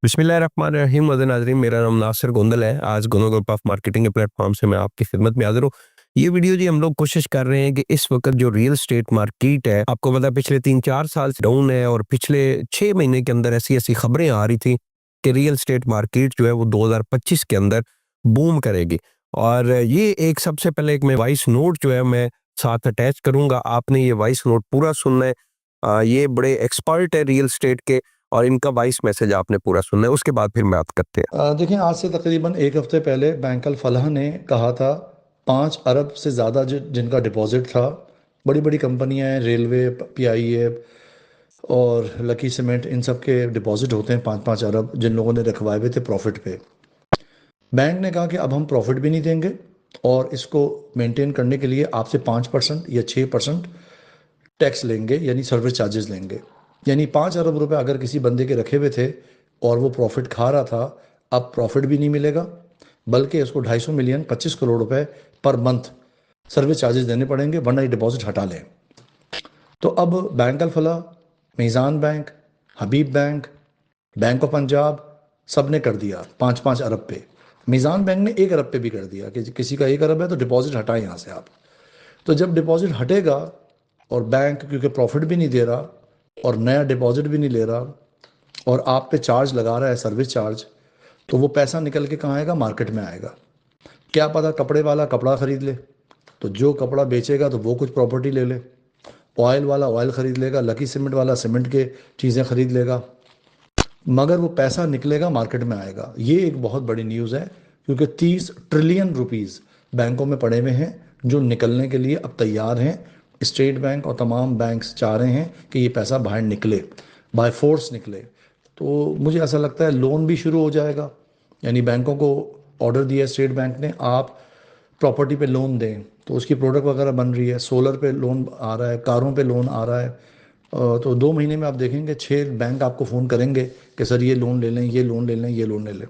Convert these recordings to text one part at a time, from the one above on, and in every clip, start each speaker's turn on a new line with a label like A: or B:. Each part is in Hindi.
A: बिस्मिल्लाहिर्रहमानिर्रहीम। नाज़रीन, मेरा नाम नासिर गोंदल है। आज गोनो ग्रुप ऑफ मार्केटिंग के प्लेटफॉर्म से मैं आपकी खिदमत में हाजिर हूँ। ये वीडियो जी हम लोग कोशिश कर रहे हैं कि इस वक्त जो रियल एस्टेट मार्केट है, आपको पता है पिछले 3-4 साल से डाउन है और पिछले 6 महीने के अंदर ऐसी ऐसी खबरें आ रही थी कि रियल एस्टेट मार्केट जो है वो 2025 के अंदर बूम करेगी। और ये एक सबसे पहले एक मैं वॉइस नोट जो है मैं साथ अटैच करूंगा, आपने ये वॉइस नोट पूरा सुनना है। ये बड़े एक्सपर्ट है रियल एस्टेट के और इनका वॉइस मैसेज आपने पूरा सुनना है, उसके बाद फिर बात करते हैं।
B: देखिए, आज से तकरीबन एक हफ्ते पहले बैंक अल फलाह ने कहा था 5 अरब से ज़्यादा जिनका डिपॉजिट था, बड़ी बड़ी कंपनियां हैं, रेलवे, पीआईए और लकी सीमेंट, इन सब के डिपॉजिट होते हैं 5-5 अरब, जिन लोगों ने रखवाए हुए थे प्रॉफिट पे। बैंक ने कहा कि अब हम प्रॉफिट भी नहीं देंगे और इसको मेंटेन करने के लिए आपसे 5% या 6% टैक्स लेंगे, यानी सर्विस चार्जेस लेंगे। यानी 5 अरब रुपए अगर किसी बंदे के रखे हुए थे और वो प्रॉफिट खा रहा था, अब प्रॉफिट भी नहीं मिलेगा, बल्कि उसको 250 मिलियन 25 करोड़ रुपए पर मंथ सर्विस चार्जेस देने पड़ेंगे, वरना ये डिपॉजिट हटा लें। तो अब bank Al Falah, Meezan bank, Habib bank, bank of Punjab, सब ने कर दिया 5-5 अरब पे। मीज़ान बैंक ने 1 अरब पे भी कर दिया कि किसी का 1 अरब है तो डिपॉजिट हटाएं यहाँ से आप। तो जब डिपॉजिट हटेगा और बैंक क्योंकि प्रॉफिट भी नहीं दे रहा और नया डिपॉजिट भी नहीं ले रहा और आप पे चार्ज लगा रहा है, सर्विस चार्ज, तो वो पैसा निकल के कहाँ आएगा? मार्केट में आएगा। क्या पता कपड़े वाला कपड़ा खरीद ले, तो जो कपड़ा बेचेगा तो वो कुछ प्रॉपर्टी ले ले। ऑयल वाला ऑयल खरीद लेगा, लकी सीमेंट वाला सीमेंट के चीज़ें खरीद लेगा, मगर वो पैसा निकलेगा, मार्केट में आएगा। ये एक बहुत बड़ी न्यूज़ है, क्योंकि 30 ट्रिलियन रुपीज़ बैंकों में पड़े हुए हैं जो निकलने के लिए अब तैयार हैं। स्टेट बैंक और तमाम बैंक्स चाह रहे हैं कि ये पैसा बाहर निकले, बाय फोर्स निकले। तो मुझे ऐसा लगता है लोन भी शुरू हो जाएगा। यानी बैंकों को ऑर्डर दिया है स्टेट बैंक ने, आप प्रॉपर्टी पे लोन दें, तो उसकी प्रोडक्ट वगैरह बन रही है, सोलर पे लोन आ रहा है, कारों पे लोन आ रहा है। तो 2 महीने में आप देखेंगे 6 बैंक आपको फ़ोन करेंगे कि सर ये लोन ले लें, ये लोन ले लें, ये लोन ले लें।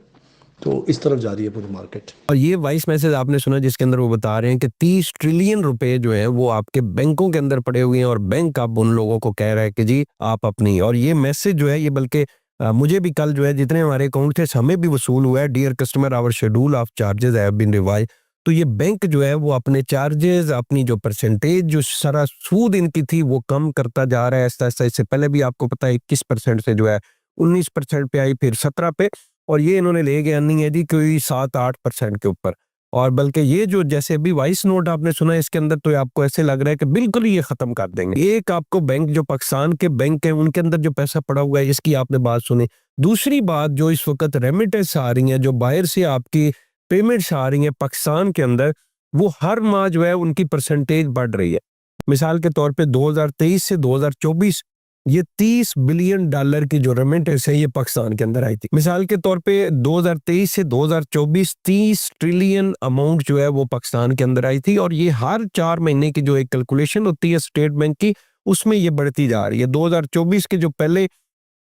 B: तो इस तरफ जा रही है पूरी मार्केट।
A: और ये वॉइस मैसेज आपने सुना जिसके अंदर वो बता रहे हैं कि 30 ट्रिलियन रुपए जो है वो आपके बैंकों के अंदर पड़े हुए हैं और बैंक अब उन लोगों को कह रहा है कि जी आप अपनी, और ये मैसेज जो है ये बल्कि मुझे भी कल जो है जितने हमारे अकाउंट थे हमें भी वसूल हुआ है। Dear customer, our schedule of charges have been revise. तो ये बैंक जो है वो अपने चार्जेस, अपनी जो परसेंटेज, जो सारा सूद इनकी थी वो कम करता जा रहा है ऐसा ऐसा। इससे पहले भी आपको पता है 21% से जो है 19% पे आई, फिर 17 पे, और ये इन्होंने ले गया नहीं है जी कोई 7-8% के ऊपर। और बल्कि ये जो जैसे अभी वॉइस नोट आपने सुना इसके अंदर, तो आपको ऐसे लग रहा है कि बिल्कुल ही ये खत्म कर देंगे। एक आपको बैंक जो पाकिस्तान के बैंक है उनके अंदर जो पैसा पड़ा हुआ है इसकी आपने बात सुनी। दूसरी बात, जो इस वक्त रेमिटेंस आ रही है, जो बाहर से आपकी पेमेंट्स आ रही है पाकिस्तान के अंदर, वो हर माह जो है उनकी परसेंटेज बढ़ रही है। मिसाल के तौर पे 2023 से 2024 ये 30 बिलियन डॉलर की जो रेमिटेंस है ये पाकिस्तान के अंदर आई थी। मिसाल के तौर पे 2023 से 2024 30 ट्रिलियन अमाउंट जो है वो पाकिस्तान के अंदर आई थी, और ये हर 4 महीने की जो एक कैलकुलेशन होती है स्टेट बैंक की, उसमें ये बढ़ती जा रही है। 2024 के जो पहले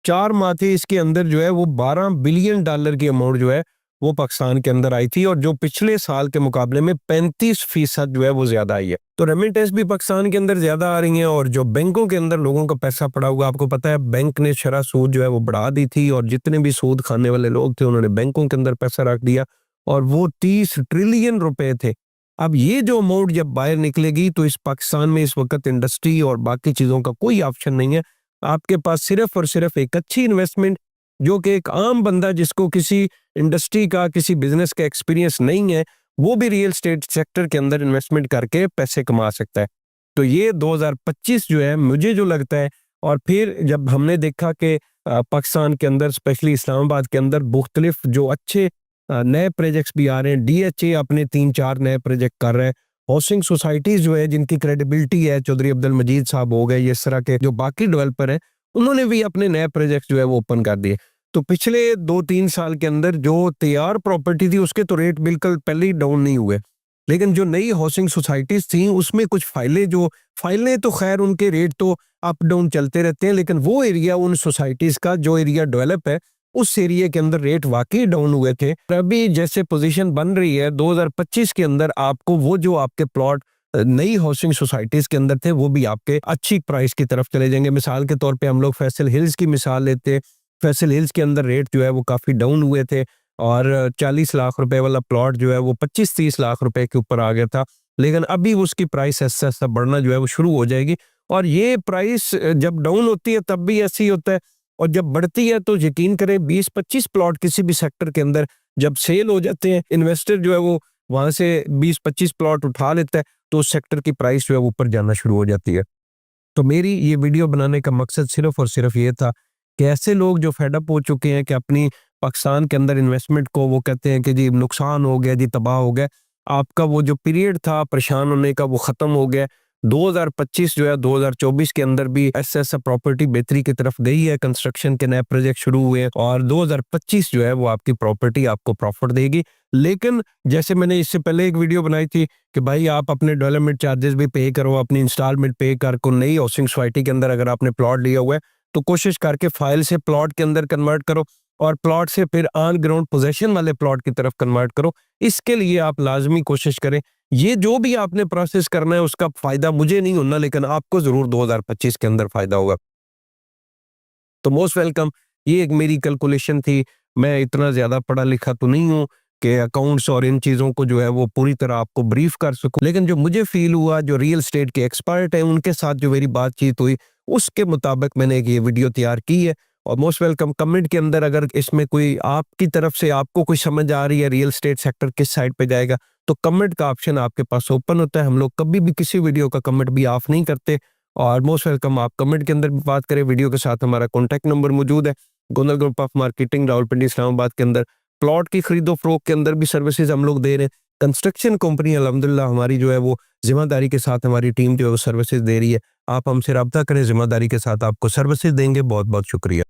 A: 4 माह थे इसके अंदर जो है वो 12 बिलियन डॉलर की अमाउंट जो है वो पाकिस्तान के अंदर आई थी, और जो पिछले साल के मुकाबले में 35% जो है वो ज्यादा आई है। तो रेमिटेंस भी पाकिस्तान के अंदर ज्यादा आ रही है, और जो बैंकों के अंदर लोगों का पैसा पड़ा हुआ, आपको पता है बैंक ने शरह सूद जो है वो बढ़ा दी थी, और जितने भी सूद खाने वाले लोग थे उन्होंने बैंकों के अंदर पैसा रख दिया, और वो 30 ट्रिलियन रुपए थे। अब ये जो अमाउंट जब बाहर निकलेगी तो इस पाकिस्तान में इस वक्त इंडस्ट्री और बाकी चीजों का कोई ऑप्शन नहीं है। आपके पास सिर्फ और सिर्फ एक अच्छी इन्वेस्टमेंट, जो कि एक आम बंदा जिसको किसी इंडस्ट्री का, किसी बिजनेस का एक्सपीरियंस नहीं है, वो भी रियल एस्टेट सेक्टर के अंदर इन्वेस्टमेंट करके पैसे कमा सकता है। तो ये 2025 जो है मुझे जो लगता है, और फिर जब हमने देखा कि पाकिस्तान के अंदर स्पेशली इस्लामाबाद के अंदर मुख्तलिफ जो अच्छे नए प्रोजेक्ट्स भी आ रहे हैं, डीएचए अपने 3-4 नए प्रोजेक्ट कर रहे हैं, हाउसिंग सोसाइटीज जो है जिनकी क्रेडिबिलिटी है, चौधरी अब्दुल मजीद साहब हो गए, इस तरह के जो बाकी डेवलपर हैं, उन्होंने भी अपने नए प्रोजेक्ट जो है वो ओपन कर दिए। तो पिछले 2-3 साल के अंदर जो तैयार प्रॉपर्टी थी उसके तो रेट बिल्कुल पहले ही डाउन नहीं हुए, लेकिन जो नई हाउसिंग सोसाइटीज थी उसमें कुछ फाइलें तो खैर उनके रेट तो अप डाउन चलते रहते हैं, लेकिन वो एरिया, उन सोसाइटीज का जो एरिया डेवलप है, उस एरिया के अंदर रेट वाकई डाउन हुए थे। अभी जैसे पोजीशन बन रही है 2025 के अंदर, आपको वो जो आपके प्लॉट नई हाउसिंग सोसाइटीज के अंदर थे वो भी आपके अच्छी प्राइस की तरफ चले जाएंगे। मिसाल के तौर पे हम लोग फैसल हिल्स की मिसाल लेते हैं। फैसल हिल्स के अंदर रेट जो है वो काफ़ी डाउन हुए थे और 40 लाख रुपए वाला प्लॉट जो है वो 25-30 लाख रुपए के ऊपर आ गया था। लेकिन अभी उसकी प्राइस ऐसा ऐसा बढ़ना जो है वो शुरू हो जाएगी और ये प्राइस जब डाउन होती है तब भी ऐसे ही होता है और जब बढ़ती है तो यकीन करें 20-25 प्लॉट किसी भी सेक्टर के अंदर जब सेल हो जाते हैं, इन्वेस्टर जो है वो वहां से 20-25 प्लॉट उठा लेता है तो उस सेक्टर की प्राइस जो है ऊपर जाना शुरू हो जाती है। तो मेरी ये वीडियो बनाने का मकसद सिर्फ और सिर्फ ये था कि ऐसे लोग जो फेड अप हो चुके हैं कि अपनी पाकिस्तान के अंदर इन्वेस्टमेंट को वो कहते हैं कि जी नुकसान हो गया, जी तबाह हो गया, आपका वो जो पीरियड था परेशान होने का वो ख़त्म हो गया। 2025 जो है 2024 के अंदर भी ऐसा ऐसा प्रॉपर्टी बेहतरी की तरफ गई है, कंस्ट्रक्शन के नए प्रोजेक्ट शुरू हुए हैं और 2025 जो है वो आपकी प्रॉपर्टी आपको प्रॉफिट देगी। लेकिन जैसे मैंने इससे पहले एक वीडियो बनाई थी कि भाई आप अपने डेवलपमेंट चार्जेस भी पे करो, अपनी इंस्टॉलमेंट पे कर को नई हाउसिंग सोसाइटी के अंदर अगर आपने प्लॉट लिया हुआ है तो कोशिश करके फाइल से प्लॉट के अंदर कन्वर्ट करो और प्लॉट से फिर ऑन ग्राउंड पोजेशन वाले प्लॉट की तरफ कन्वर्ट करो। इसके लिए आप लाजमी कोशिश करें। ये जो भी आपने प्रोसेस करना है उसका फायदा मुझे नहीं होना लेकिन आपको जरूर 2025 के अंदर फायदा होगा। तो मोस्ट वेलकम। ये एक मेरी कैलकुलेशन थी। मैं इतना ज्यादा पढ़ा लिखा तो नहीं हूँ कि अकाउंट्स और इन चीजों को जो है वो पूरी तरह आपको ब्रीफ कर सकूं, लेकिन जो मुझे फील हुआ, जो रियल एस्टेट के एक्सपर्ट हैं उनके साथ जो मेरी बातचीत हुई उसके मुताबिक मैंने एक ये वीडियो तैयार की है। और मोस्ट वेलकम। कमेंट के अंदर अगर इसमें कोई आपकी तरफ से आपको कोई समझ आ रही है रियल एस्टेट सेक्टर किस साइड पे जाएगा तो कमेंट का ऑप्शन आपके पास ओपन होता है। हम लोग कभी भी किसी वीडियो का कमेंट भी ऑफ नहीं करते और मोस्ट वेलकम। आप कमेंट के अंदर भी बात करें। वीडियो के साथ हमारा कॉन्टैक्ट नंबर मौजूद है। Gondal group of marketing, Rawalpindi, Islamabad के अंदर प्लॉट की खरीदो फरोख्त के अंदर भी सर्विसेज हम लोग दे रहे हैं। कंस्ट्रक्शन कंपनी अल्हम्दुलिल्लाह हमारी जो है वो जिम्मेदारी के साथ हमारी टीम जो है वो सर्विसेज दे रही है। आप हमसे रब्ता करें, जिम्मेदारी के साथ आपको सर्विसेज देंगे। बहुत बहुत शुक्रिया।